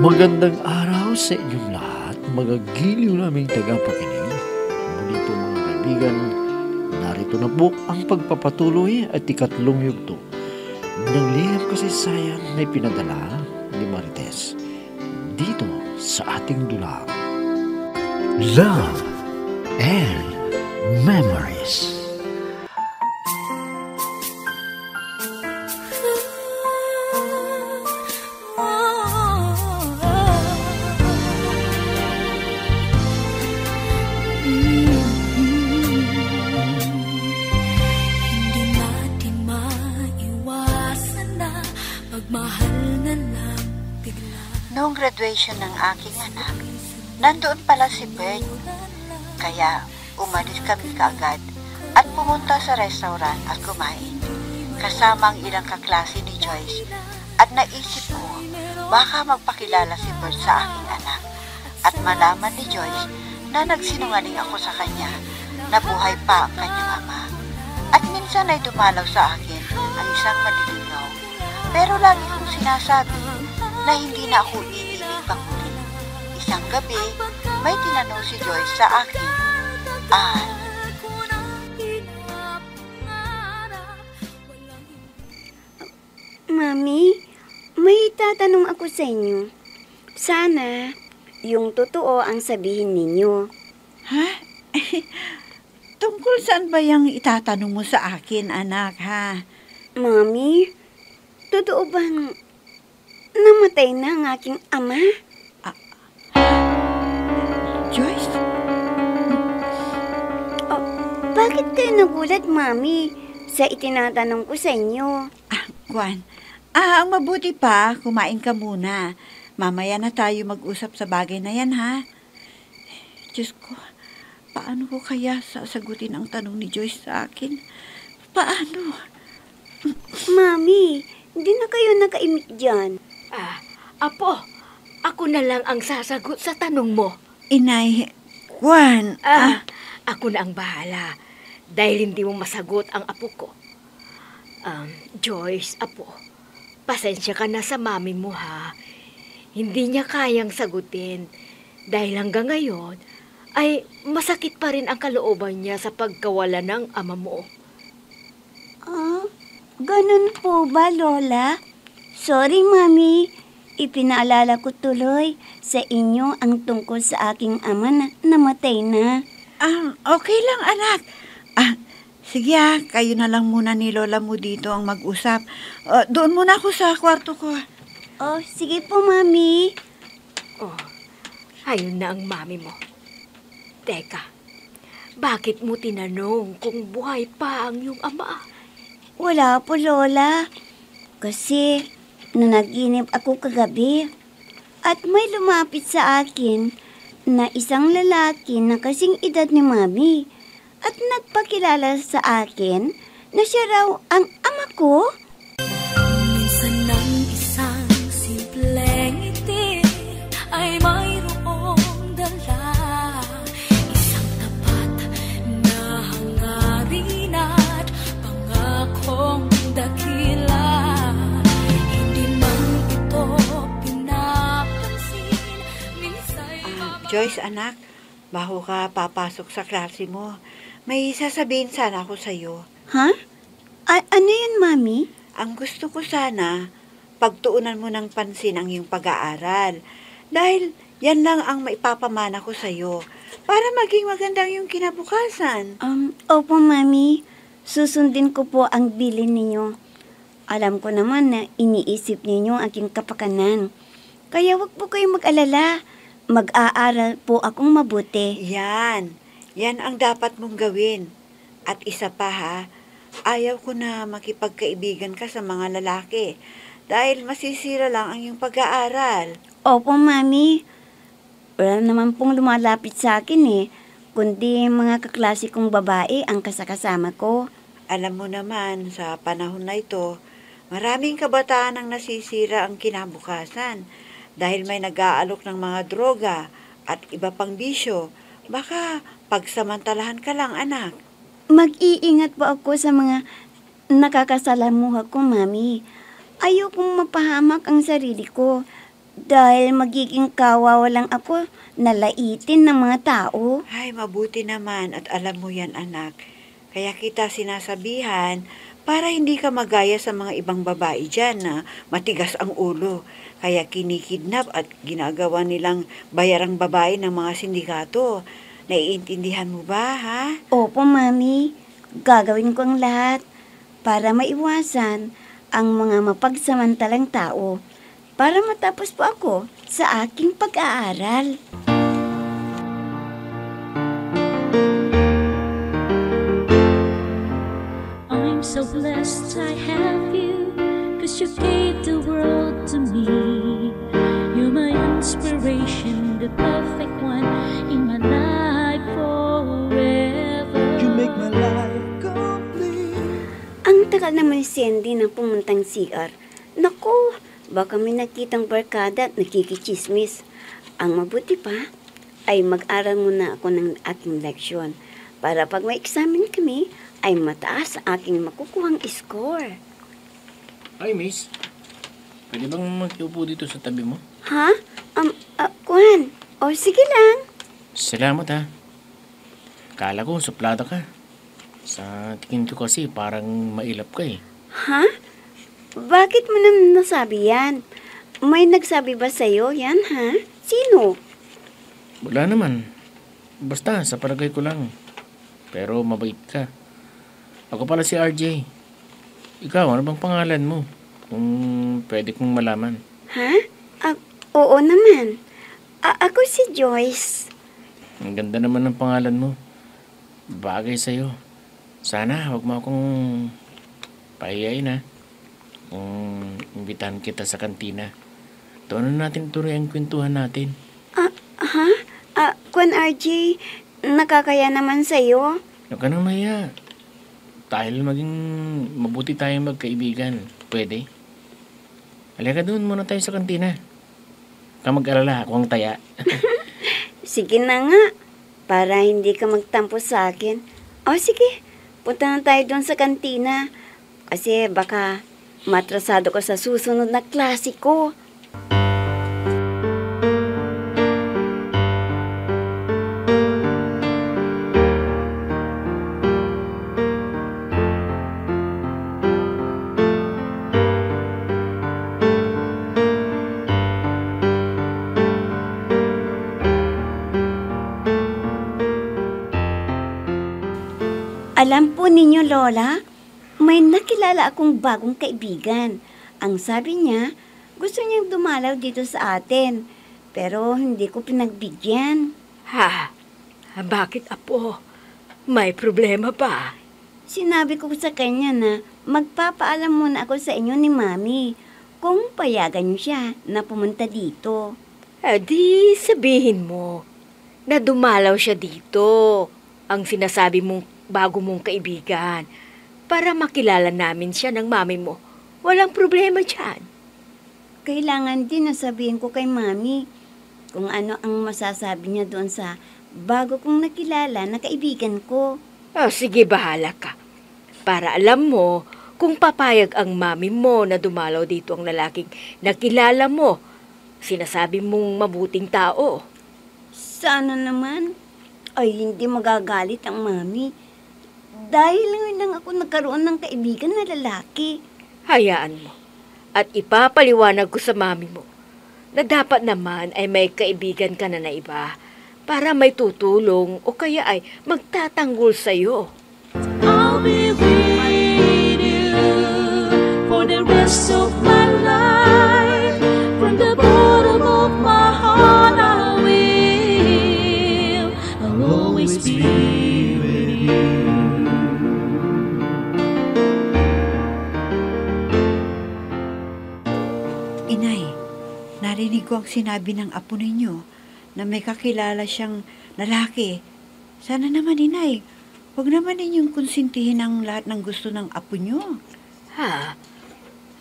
Magandang araw sa inyong lahat, mga giliw naming tagapakinig. Muli po mga kaibigan, narito na po ang pagpapatuloy at ikatlong yugto ng liham kasaysayan na pinadala ni Marites dito sa ating dulang Love and Memories. Noong graduation ng aking anak, nandoon pala si Bert. Kaya umalis kami kaagad at pumunta sa restaurant at kumain. Kasama ang ilang kaklase ni Joyce at naisip ko baka magpakilala si Bert sa aking anak at malaman ni Joyce na nagsinungaling ako sa kanya na buhay pa ang kanyang ama. At minsan ay dumalaw sa akin ang isang maliligaw. Pero lagi kong sinasabi na hindi na ako iibig pang muli. Isang gabi, may tinanong si Joyce sa akin, Mami, may tatanong ako sa inyo. Sana, yung totoo ang sabihin ninyo. Ha? Tungkol saan ba yung itatanong mo sa akin, anak, ha? Mami, totoo bang namatay na ang aking ama? Joyce? Oh, bakit kayo nagulat, Mami, sa itinatanong ko sa inyo? Juan, ang mabuti pa, kumain ka muna. Mamaya na tayo mag-usap sa bagay na yan, ha? Diyos ko, paano ko kaya sasagutin ang tanong ni Joyce sa akin? Paano? Mami, hindi na kayo nakaimik dyan. Apo, ako na lang ang sasagot sa tanong mo. Inay, Juan, Ako na ang bahala dahil hindi mo masagot ang apo ko. Joyce, apo, pasensya ka na sa mami mo, ha. Hindi niya kayang sagutin dahil hanggang ngayon ay masakit pa rin ang kalooban niya sa pagkawala ng ama mo. Ganun po ba, Lola? Sorry, Mami. Ipinaalala ko tuloy sa inyo ang tungkol sa aking ama na namatay na. Okay lang, anak. Sige, kayo na lang muna ni Lola mo dito ang mag-usap. Doon muna ako sa kwarto ko. Oh, sige po, Mami. Oh, ayun na ang mami mo. Teka, bakit mo tinanong kung buhay pa ang iyong ama? Wala po, Lola. Kasi nanaginip ako kagabi at may lumapit sa akin na isang lalaki na kasing edad ni Mami at nagpakilala sa akin na siya raw ang ama ko. Minsan ng isang simpleng ngiti ay mayroong dala, isang tapat na hangarin at pangakong dakila. Hindi man ito pinapansin, minsan Joyce, anak, bago ka papasok sa klase mo, may sasabihin sana ako sa'yo. Ha? Ano yun, Mami? Ang gusto ko sana, pagtuunan mo ng pansin ang iyong pag-aaral. Dahil yan lang ang maipapamana ko sa'yo para maging magandang yung kinabukasan. Opo, Mami. Susundin ko po ang bilin ninyo. Alam ko naman na iniisip ninyo ang aking kapakanan. Kaya wag po kayong mag-alala. Mag-aaral po akong mabuti. Yan ang dapat mong gawin. At isa pa, ha, ayaw ko na makipagkaibigan ka sa mga lalaki dahil masisira lang ang iyong pag-aaral. Opo, Mami. Wala naman pong lumalapit sa akin kundi mga kaklase kong babae ang kasakasama ko. Alam mo naman, sa panahon na ito, maraming kabataan ang nasisira ang kinabukasan dahil may nag-aalok ng mga droga at iba pang bisyo. Baka pagsamantalahan ka lang, anak. Mag-iingat po ako sa mga nakakasalamuha ko, Mami. Ayokong mapahamak ang sarili ko Dahil magiging kawawa lang ako nalaitin ng mga tao. Ay, mabuti naman at alam mo yan, anak. Kaya kita sinasabihan para hindi ka magaya sa mga ibang babae dyan na matigas ang ulo. Kaya kinikidnap at ginagawa nilang bayarang babae ng mga sindikato. Naiintindihan mo ba, ha? Opo, Mami. Gagawin ko ang lahat para maiwasan ang mga mapagsamantalang tao para matapos po ako sa aking pag-aaral. I'm so blessed I have you, 'cause you gave the world to me. You're my inspiration, the perfect one in my life forever. You make my life complete. Ang tagal naman ni Sandy na pumuntang CR. Naku, baka may nakitang barkada at nakikichismis. Ang mabuti pa ay mag-aral muna ako ng aking leksyon para pag may examen kami ay mataas ang aking makukuhang score. Ay, miss. Pwede bang makiupo dito sa tabi mo? Ha? Kuhan. O, sige lang. Salamat, ha. Kala ko, suplada ka. Sa tingin ko kasi, parang mailap ka eh. Ha? Bakit mo naman nasabi yan? May nagsabi ba sa'yo yan, ha? Sino? Wala naman. Basta, sa palagay ko lang. Pero mabait ka. Ako pala si RJ. Ikaw, ano bang pangalan mo? Kung pwede kong malaman. Ha? Oo naman. Ako si Joyce. Ang ganda naman ng pangalan mo. Bagay sa'yo. Sana, huwag mo akong pahiyain, ha? Kung imbitahan kita sa kantina. Doon natin tuloy ang kwentuhan natin. Ha? Kwan RJ, nakakaya naman sa'yo. Huwag ka nang mahiya. Dahil maging mabuti tayong magkaibigan. Pwede? Halika doon muna tayo sa kantina. Huwag ka mag-alala, ako ang taya. Sige na nga, para hindi ka magtampo sa akin. O sige, punta na tayo doon sa kantina. Kasi baka matrasado ka sa susunod na klase ko. Alam po ninyo, Lola, may nakilala akong bagong kaibigan. Ang sabi niya, gusto niyang dumalaw dito sa atin, pero hindi ko pinagbigyan. Ha? Bakit, apo? May problema ba? Sinabi ko sa kanya na magpapaalam muna ako sa inyo ni Mami kung payagan niyo siya na pumunta dito. Di sabihin mo na dumalaw siya dito. Ang sinasabi mong bago mong kaibigan para makilala namin siya ng mami mo. Walang problema dyan. Kailangan din na sabihin ko kay Mami kung ano ang masasabi niya doon sa bago kong nakilala na kaibigan ko. Sige, bahala ka. Para alam mo kung papayag ang mami mo na dumalaw dito ang lalaking nakilala mo. Sinasabi mong mabuting tao. Sana naman ay hindi magagalit ang Mami. Dahil ngayon lang ako nagkaroon ng kaibigan na lalaki. Hayaan mo. At ipapaliwanag ko sa mami mo na dapat naman ay may kaibigan ka na iba para may tutulong o kaya ay magtatanggol sa'yo. I'll be with you for the rest of my life. From the bottom of my heart I will. I'll always be with you. Inay, narinig ko ang sinabi ng apo ninyo na may kakilala siyang lalaki. Sana naman, Inay, huwag naman ninyong konsintihin ang lahat ng gusto ng apo nyo. Ha?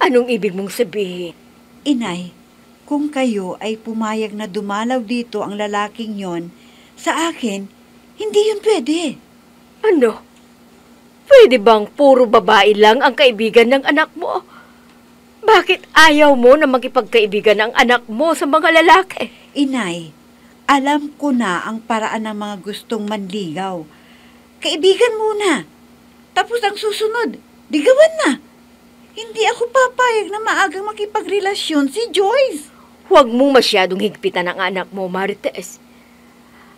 Anong ibig mong sabihin? Inay, kung kayo ay pumayag na dumalaw dito ang lalaking yon, sa akin, hindi yun pwede. Ano? Pwede bang puro babae lang ang kaibigan ng anak mo? Bakit ayaw mo na makipagkaibigan ang anak mo sa mga lalaki? Inay, alam ko na ang paraan ng mga gustong manligaw. Kaibigan muna. Tapos ang susunod, ligawan na. Hindi ako papayag na maagang makipagrelasyon si Joyce. Huwag mong masyadong higpitan ang anak mo, Marites.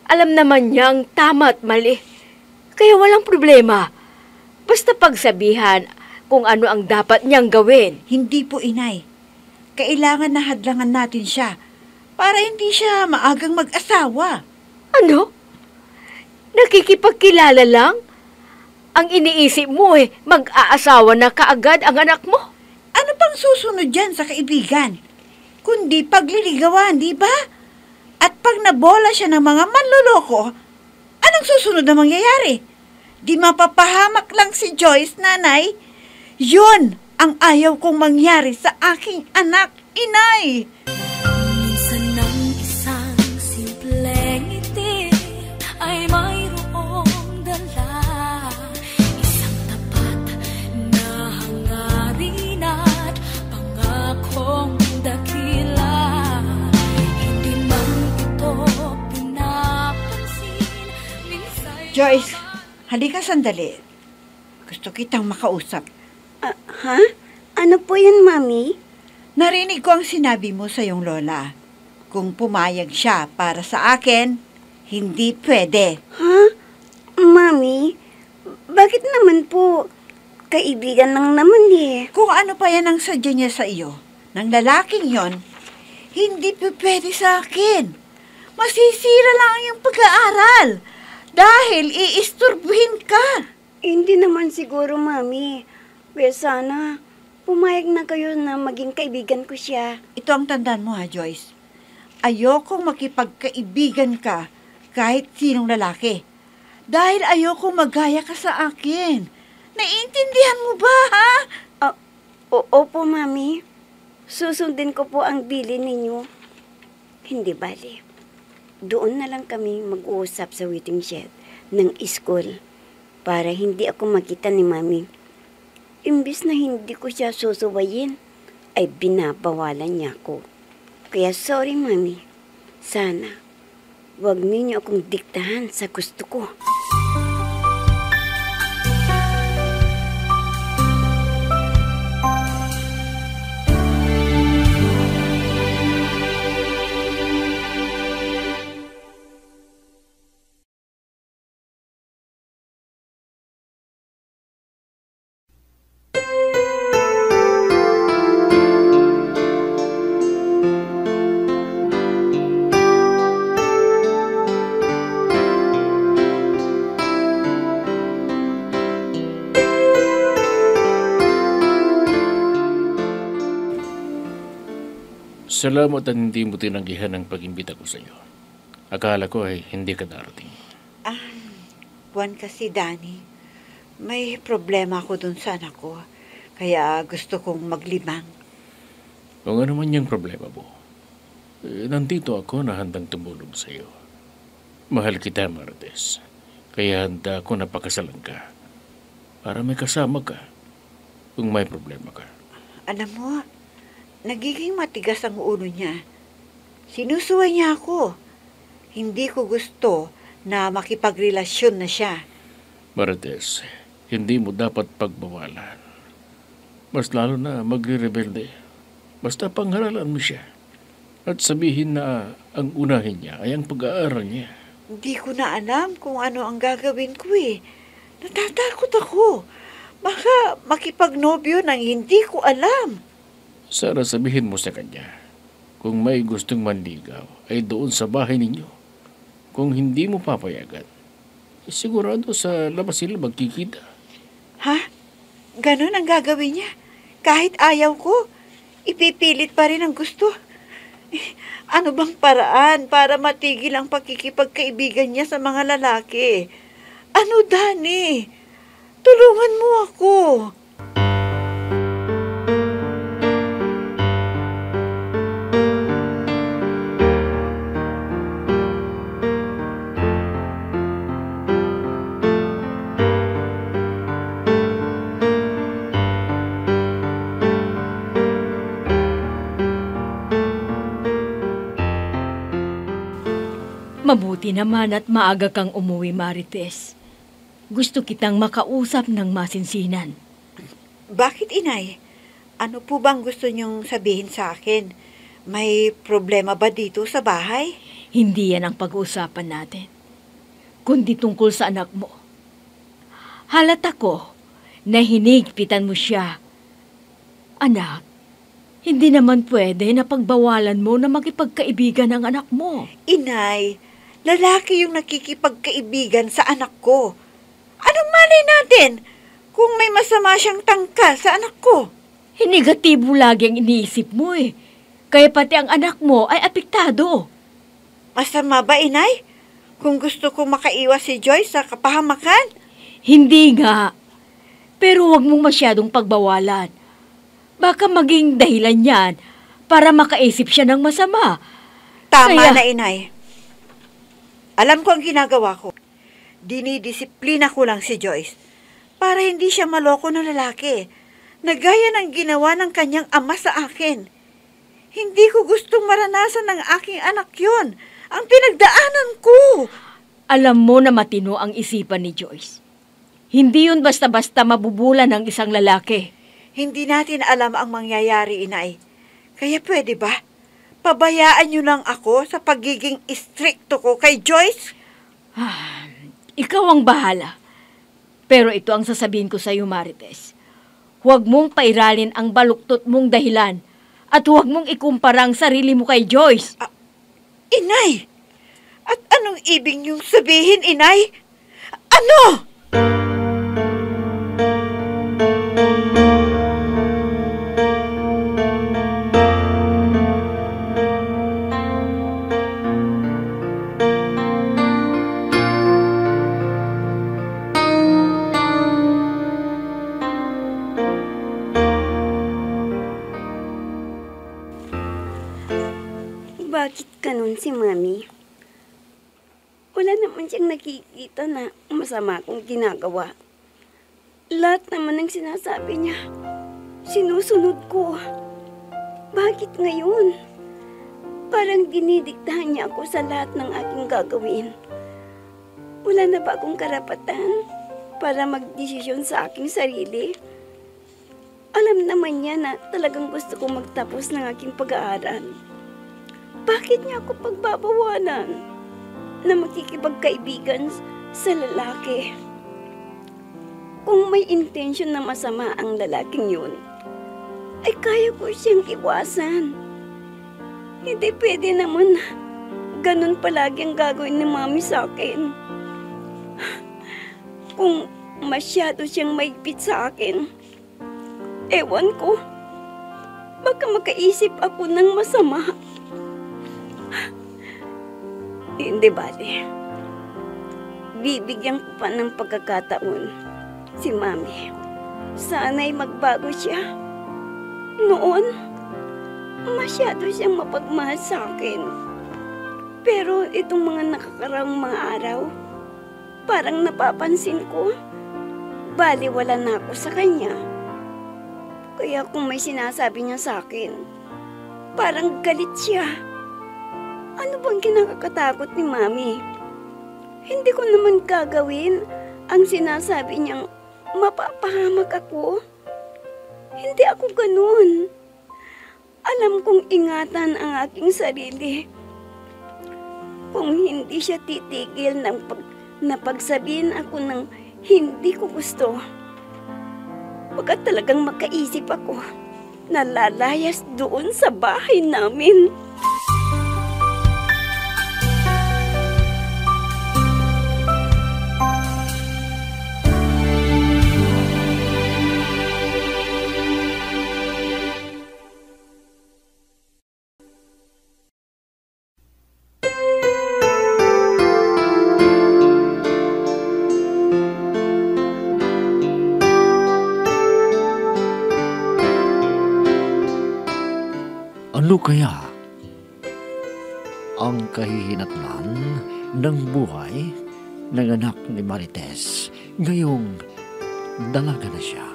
Alam naman niyang tama at mali. Kaya walang problema. Basta pagsabihan kung ano ang dapat niyang gawin. Hindi po, Inay. Kailangan na hadlangan natin siya para hindi siya maagang mag-asawa. Ano? Nakikipagkilala lang? Ang iniisip mo mag-aasawa na kaagad ang anak mo? Ano pang susunod dyan sa kaibigan? Kundi pagliligawan, di ba? At pag nabola siya ng mga manloloko, anong susunod na mangyayari? Di mapapahamak lang si Joyce, nanay? Yun ang ayaw kong mangyari sa aking anak, Inay! Minsan ng isang simpleng ngiti ay mayroong dala, isang tapat na hangarin at pangakong dakila. Hindi man ito pinapansin, minsan... Joyce, halika sandali. Gusto kitang makausap. Ha? Ano po yun, Mami? Narinig ko ang sinabi mo sa iyong lola. Kung pumayag siya para sa akin, hindi pwede. Ha? Mami, bakit naman po? Kaibigan lang naman Kung ano pa yan ang sadya niya sa iyo, ng lalaking yon, hindi pwede sa akin. Masisira lang ang iyong pag-aaral dahil iisturbuhin ka. Hindi naman siguro, Mami. Kaya sana, pumayag na kayo na maging kaibigan ko siya. Ito ang tandaan mo, ha, Joyce. Ayokong makipagkaibigan ka kahit sinong lalaki. Dahil ayokong magaya ka sa akin. Naiintindihan mo ba, ha? Opo, Mami. Susundin ko po ang bili ninyo. Hindi bali. Doon na lang kami mag-uusap sa waiting shed ng school para hindi ako makita ni Mami. Imbis na hindi ko siya susubayin, ay binabawalan niya ako. Kaya sorry, Mami. Sana, wag ninyo akong diktahan sa gusto ko. Salamat at hindi mo tinanggihan ang pag-imbita ko sa iyo. Akala ko ay hindi ka darating. Buwan kasi, Danny. May problema ako dun sa anak ko. Kaya gusto kong maglimang. Kung ano man yung problema mo, nandito ako na handang tumulong sa iyo. Mahal kita, Marites. Kaya handa ako na pakasalan ka. Para may kasama ka kung may problema ka. Alam mo, nagiging matigas ang ulo niya. Sinusuway niya ako. Hindi ko gusto na makipagrelasyon na siya. Marites, hindi mo dapat pagbawalan. Mas lalo na magre-rebelde. Basta pangaralan mo siya. At sabihin na ang unahin niya ay ang pag-aaral niya. Hindi ko na alam kung ano ang gagawin ko eh. Natatakot ako. Baka makipagnobyo nang hindi ko alam. Sana sabihin mo sa kanya, kung may gustong manligaw ay doon sa bahay ninyo. Kung hindi mo papayagan, sigurado sa labas sila magkikita. Ha? Ganon ang gagawin niya? Kahit ayaw ko, ipipilit pa rin ang gusto. Ano bang paraan para matigil ang pakikipagkaibigan niya sa mga lalaki? Ano, Danny? Tulungan mo ako. Mabuti naman at maaga kang umuwi, Marites. Gusto kitang makausap ng masinsinan. Bakit, inay? Ano po bang gusto niyong sabihin sa akin? May problema ba dito sa bahay? Hindi yan ang pag-uusapan natin, kundi tungkol sa anak mo. Halata ko na hinigpitan mo siya. Anak, hindi naman pwede na pagbawalan mo na makipagkaibigan ang anak mo. Inay, lalaki yung nakikipagkaibigan sa anak ko. Anong malay natin kung may masama siyang tangka sa anak ko? Negatibo lagi ang iniisip mo eh. Kaya pati ang anak mo ay apektado. Masama ba, inay? Kung gusto kong makaiwas si Joyce sa kapahamakan? Hindi nga. Pero huwag mong masyadong pagbawalan. Baka maging dahilan yan para makaisip siya ng masama. Tama Kaya- na, inay. Alam ko ang ginagawa ko. Dinidisiplina ko lang si Joyce para hindi siya maloko ng lalaki na gaya ng ginawa ng kanyang ama sa akin. Hindi ko gustong maranasan ng aking anak yon. Ang pinagdaanan ko. Alam mo na matino ang isipan ni Joyce. Hindi yun basta-basta mabubulan ng isang lalaki. Hindi natin alam ang mangyayari, inay. Kaya pwede ba? Pabayaan niyo lang ako sa pagiging istrikto ko kay Joyce? Ikaw ang bahala. Pero ito ang sasabihin ko sa iyo, Marites. Huwag mong pairalin ang baluktot mong dahilan at huwag mong ikumpara ang sarili mo kay Joyce. Inay! At anong ibig niyong sabihin, inay? Ano? Bakit ganun si Mami? Wala naman siyang nakikita na masama akong ginagawa. Lahat naman ng sinasabi niya, sinusunod ko. Bakit ngayon? Parang dinidiktahan niya ako sa lahat ng aking gagawin. Wala na ba akong karapatan para magdesisyon sa aking sarili? Alam naman niya na talagang gusto kong magtapos ng aking pag-aaral. Bakit niya ako pagbabawalan na makikipagkaibigan sa lalaki? Kung may intention na masama ang lalaking yun, ay kaya ko siyang iwasan. Hindi pwede naman ganun palagi ang gagawin ni Mami sa akin. Kung masyado siyang maigpit sa akin, ewan ko, baka makaisip ako ng masama. Hindi bale. Bibigyan ko pa ng pagkakataon si Mami. Sana'y magbago siya. Noon, masyado siyang mapagmahal sa akin. Pero itong mga nakakaraang mga araw, parang napapansin ko, baliwala na ako sa kanya. Kaya kung may sinasabi niya sa akin, parang galit siya. Ano bang kinakakatakot ni Mami? Hindi ko naman gagawin ang sinasabi niyang mapapahamak ako. Hindi ako ganun. Alam kong ingatan ang aking sarili. Kung hindi siya titigil na pagsabihin ako ng hindi ko gusto, baka talagang makaisip ako na lalayas doon sa bahay namin. Ano kaya ang kahihinatnan ng buhay ng anak ni Marites ngayong dalaga na siya?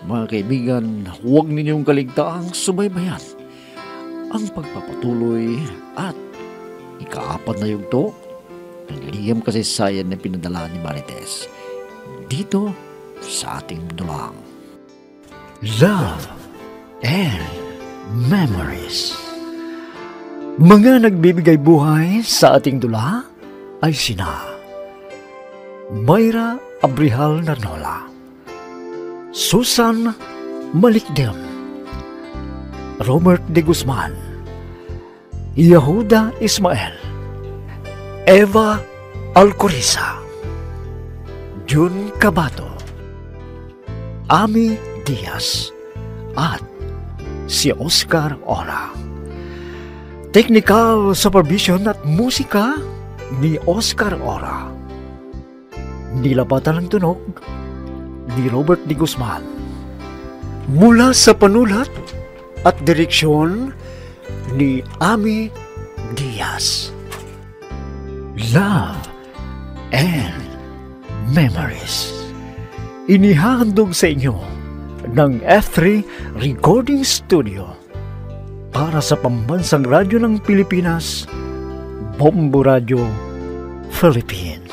Mga kaibigan, huwag ninyong kaligtaang subaybayan ang pagpapatuloy at ikaapat na yugto ng liham kasaysayan na pinadala ni Marites dito sa ating dulang. Love and Memories. Mga nagbibigay buhay sa ating dula ay sina Mayra Abrihal Narnola, Susan Malikdem, Robert de Guzman, Yehuda Ismael, Eva Alcoriza, Jun Cabato, Ami Diaz, at si Oscar Ora. Technical supervision at musika ni Oscar Ora. Nilapatan ng tunog ni Robert de Guzman. Mula sa panulat at direksyon ni Ami Diaz. Love and Memories. Inihahandog sa inyo ng F3 Recording Studio para sa Pambansang Radyo ng Pilipinas, Bombo Radio, Philippines.